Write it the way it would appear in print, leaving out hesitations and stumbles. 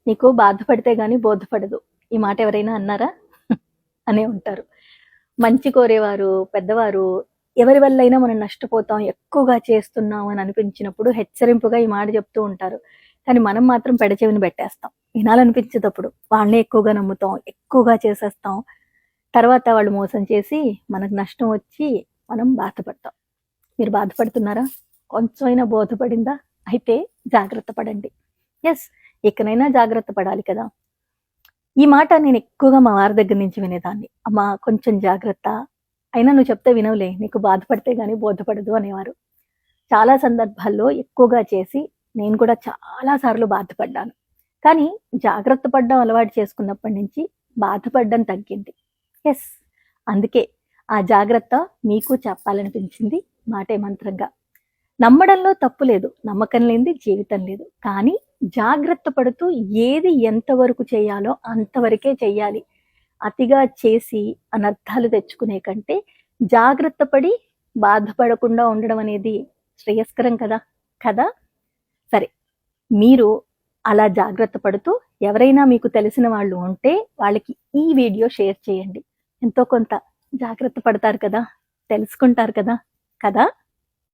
నీకు బాధపడితే గాని బోధపడదు. ఈ మాట ఎవరైనా అన్నారా? అనే ఉంటారు. మంచి కోరేవారు, పెద్దవారు ఎవరి వల్లైనా మనం నష్టపోతాం, ఎక్కువగా చేస్తున్నాం అని అనిపించినప్పుడు హెచ్చరింపుగా ఈ మాట చెప్తూ ఉంటారు. కానీ మనం మాత్రం పెడచెవిన పెట్టేస్తాం. వినాలనిపించేటప్పుడు వాళ్ళనే ఎక్కువగా నమ్ముతాం, ఎక్కువగా చేసేస్తాం. తర్వాత వాళ్ళు మోసం చేసి మనకు నష్టం వచ్చి మనం బాధపడతాం. మీరు బాధపడుతున్నారా? కొంచెమైనా బోధపడిందా? అయితే జాగ్రత్త పడండి. యెస్, ఇకనైనా జాగ్రత్త పడాలి కదా! ఈ మాట నేను ఎక్కువగా మా వారి దగ్గర నుంచి వినేదాన్ని. అమ్మా కొంచెం జాగ్రత్త. అయినా నువ్వు చెప్తే వినవులే, నీకు బాధపడితే గాని బోధపడదు అనేవారు. చాలా సందర్భాల్లో ఎక్కువగా చేసి నేను కూడా చాలా సార్లు బాధపడ్డాను. కానీ జాగ్రత్త పడడం అలవాటు చేసుకున్నప్పటి నుంచి బాధపడడం తగ్గింది. యెస్, అందుకే ఆ జాగ్రత్త మీకు చెప్పాలనిపించింది మాటే మంత్రంగా. నమ్మడంలో తప్పు లేదు, నమ్మకం లేనిది జీవితం లేదు. కానీ జాగ్రత్త పడుతూ ఏది ఎంతవరకు చేయాలో అంతవరకే చెయ్యాలి. అతిగా చేసి అనర్థాలు తెచ్చుకునే కంటే జాగ్రత్త పడి బాధపడకుండా ఉండడం అనేది శ్రేయస్కరం కదా కదా సరే, మీరు అలా జాగ్రత్త పడుతూ ఎవరైనా మీకు తెలిసిన వాళ్ళు ఉంటే వాళ్ళకి ఈ వీడియో షేర్ చేయండి. ఎంతో కొంత జాగ్రత్త పడతారు కదా, తెలుసుకుంటారు కదా కదా